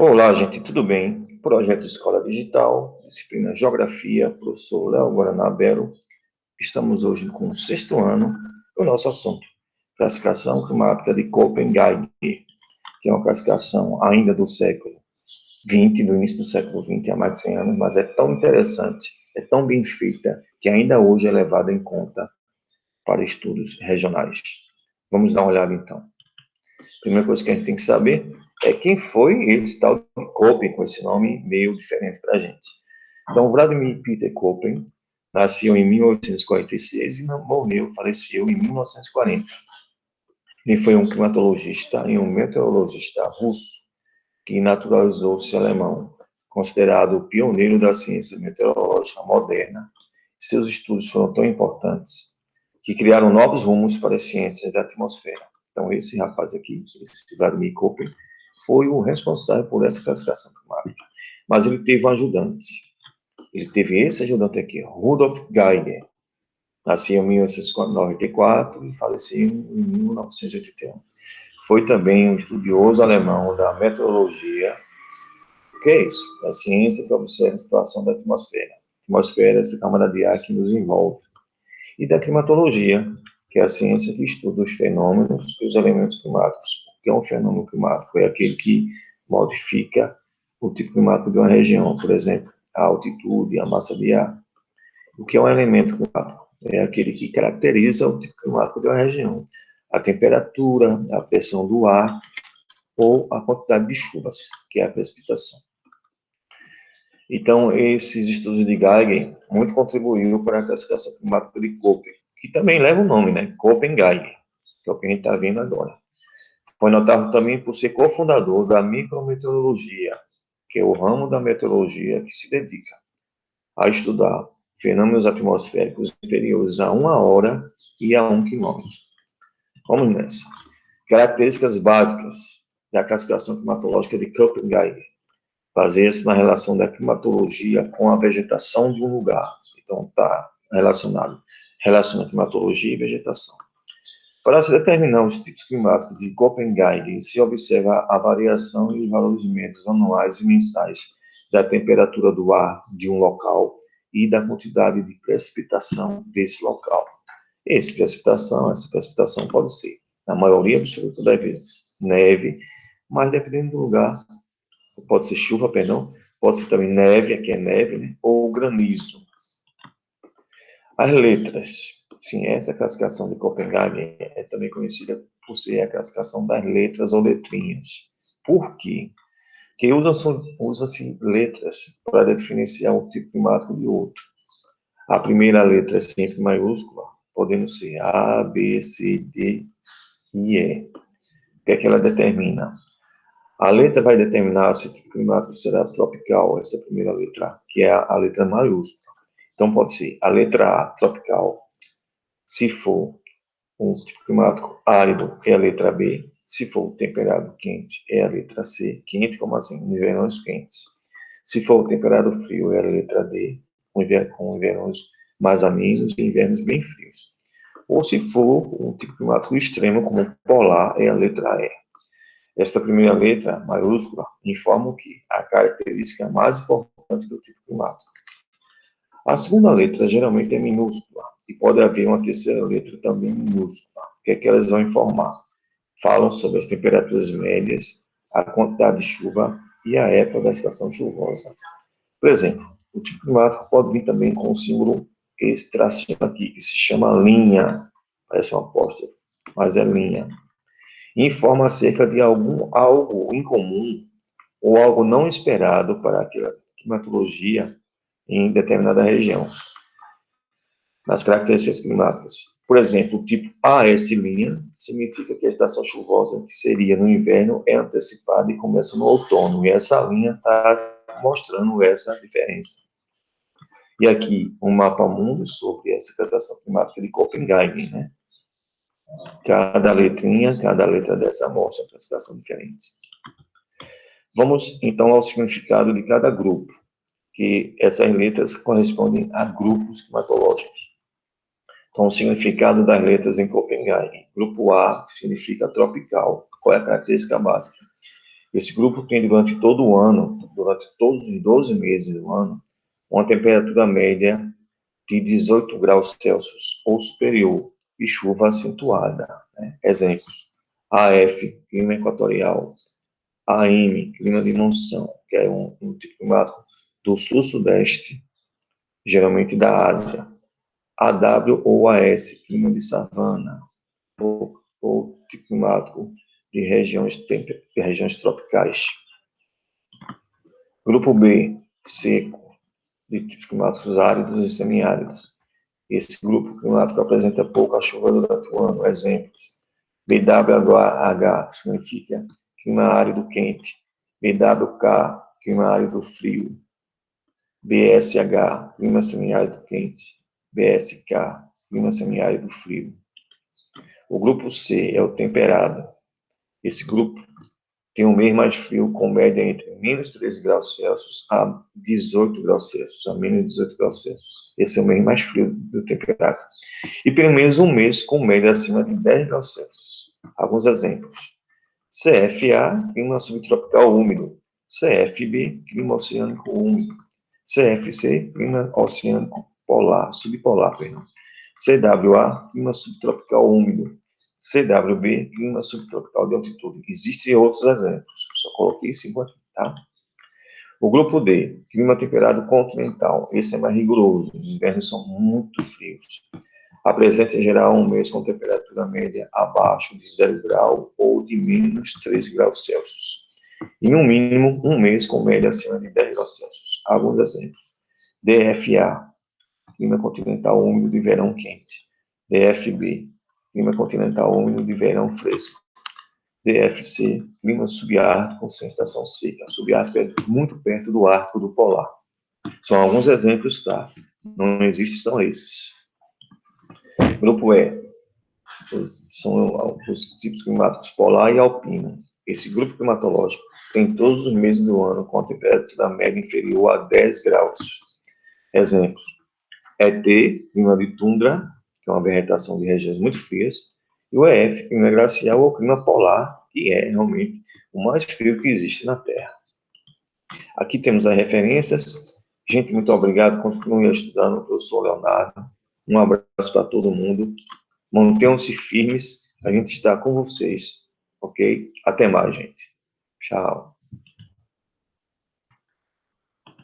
Olá, gente, tudo bem? Projeto Escola Digital, disciplina Geografia, professor Léo Guaranabelo. Estamos hoje com o sexto ano. O nosso assunto, classificação climática de Copenhague, que é uma classificação ainda do século XX, do início do século XX, há mais de 100 anos, mas é tão interessante, é tão bem feita, que ainda hoje é levada em conta para estudos regionais. Vamos dar uma olhada, então. Primeira coisa que a gente tem que saber é quem foi esse tal de Köppen, com esse nome meio diferente para a gente. Então, Vladimir Peter Köppen nasceu em 1846 e morreu, faleceu em 1940. Ele foi um climatologista e um meteorologista russo que naturalizou-se alemão, considerado o pioneiro da ciência meteorológica moderna. Seus estudos foram tão importantes que criaram novos rumos para as ciências da atmosfera. Então, esse rapaz aqui, esse Vladimir Köppen, foi o responsável por essa classificação climática. Mas ele teve um ajudante. Ele teve esse ajudante aqui, Rudolf Geiger. Nasceu em 1894 e faleceu em 1981. Foi também um estudioso alemão da meteorologia. O que é isso? É a ciência que observa a situação da atmosfera. A atmosfera é essa camada de ar que nos envolve. E da climatologia, que é a ciência que estuda os fenômenos e os elementos climáticos. O que é um fenômeno climático? É aquele que modifica o tipo climático de uma região, por exemplo, a altitude, a massa de ar. O que é um elemento climático? É aquele que caracteriza o tipo climático de uma região. A temperatura, a pressão do ar ou a quantidade de chuvas, que é a precipitação. Então, esses estudos de Geiger muito contribuíram para a classificação climática de Köppen, que também leva o nome, né? Copenhague, que é o que a gente está vendo agora. Foi notável também por ser cofundador da micrometeorologia, que é o ramo da meteorologia que se dedica a estudar fenômenos atmosféricos inferiores a 1 hora e a 1 quilômetro. Vamos nessa. Características básicas da classificação climatológica de Copenhague. Baseia-se na relação da climatologia com a vegetação de um lugar. Então, está relacionado. Relaciona climatologia e vegetação. Para se determinar os tipos climáticos de Copenhague, se observa a variação e os valores médios anuais e mensais da temperatura do ar de um local e da quantidade de precipitação desse local. Essa precipitação pode ser, na maioria absoluta das vezes, neve, mas dependendo do lugar, pode ser chuva, perdão, pode ser também neve, aqui é neve, né? Ou granizo. As letras. Sim, essa classificação de Copenhague é também conhecida por ser a classificação das letras ou letrinhas. Por quê? Porque usa-se letras para diferenciar um tipo climático de outro. A primeira letra é sempre maiúscula, podendo ser A, B, C, D e E. O que é que ela determina? A letra vai determinar se o tipo climático será tropical, essa primeira letra, que é a letra maiúscula. Então, pode ser a letra A, tropical. Se for um tipo climático árido, é a letra B. Se for temperado quente, é a letra C. Quente, como assim? Invernos quentes. Se for temperado frio, é a letra D, com invernos mais amenos e invernos bem frios. Ou se for um tipo climático extremo, como polar, é a letra E. Esta primeira letra, maiúscula, informa o que? A característica mais importante do tipo climático. A segunda letra geralmente é minúscula, e pode haver uma terceira letra também minúscula. O que é que elas vão informar? Falam sobre as temperaturas médias, a quantidade de chuva e a época da estação chuvosa. Por exemplo, o tipo climático pode vir também com um símbolo, esse tracinho aqui, que se chama linha, parece um apóstrofo, mas é linha. Informa acerca de algo incomum ou algo não esperado para aquela climatologia em determinada região. Nas características climáticas. Por exemplo, o tipo AS' significa que a estação chuvosa, que seria no inverno, é antecipada e começa no outono. E essa linha está mostrando essa diferença. E aqui, um mapa mundo sobre essa classificação climática de Copenhague, né? Cada letrinha, cada letra dessa mostra classificação diferente. Vamos, então, ao significado de cada grupo, que essas letras correspondem a grupos climatológicos. Então, o significado das letras em Copenhague. Grupo A significa tropical. Qual é a característica básica? Esse grupo tem durante todo o ano, durante todos os 12 meses do ano, uma temperatura média de 18 graus Celsius ou superior e chuva acentuada. Né? Exemplos: AF, clima equatorial; AM, clima de monção, que é um tipo climático do sul-sudeste, geralmente da Ásia; AW ou AS, clima de savana, ou tipo climático de regiões tropicais. Grupo B, seco, de tipos climáticos áridos e semiáridos. Esse grupo climático apresenta pouca chuva durante o ano. Exemplos: BWH, que significa clima árido quente; BWK, clima árido frio; BSH, clima semiárido quente; BSK, clima semiárido frio. O grupo C é o temperado. Esse grupo tem um mês mais frio, com média entre menos 13 graus Celsius a 18 graus Celsius, a menos 18 graus Celsius. Esse é o mês mais frio do temperado. E pelo menos um mês com média acima de 10 graus Celsius. Alguns exemplos: CFA, clima subtropical úmido; CFB, clima oceânico úmido; CFC, clima oceânico polar, subpolar, perdão; CWA, clima subtropical úmido; CWB, clima subtropical de altitude. Existem outros exemplos, só coloquei 5 aqui, tá? O grupo D, clima temperado continental. Esse é mais rigoroso, os invernos são muito frios. Apresenta em geral um mês com temperatura média abaixo de 0 grau ou de menos 3 graus Celsius. E no mínimo, um mês com média acima de 10 graus Celsius. Alguns exemplos: DFA, clima continental úmido de verão quente; DFB, clima continental úmido de verão fresco; DFC, clima subártico sem estação seca. Subártico é muito perto do Ártico do Polar. São alguns exemplos, tá? Não existem, são esses. Grupo E, são os tipos climáticos polar e alpino. Esse grupo climatológico tem todos os meses do ano com a temperatura média inferior a 10 graus. Exemplos: ET, clima de tundra, que é uma vegetação de regiões muito frias; e o EF, clima glacial ou clima polar, que é realmente o mais frio que existe na Terra. Aqui temos as referências. Gente, muito obrigado. Continue estudando, professor Leonardo. Um abraço para todo mundo. Mantenham-se firmes. A gente está com vocês, ok? Até mais, gente. Tchau.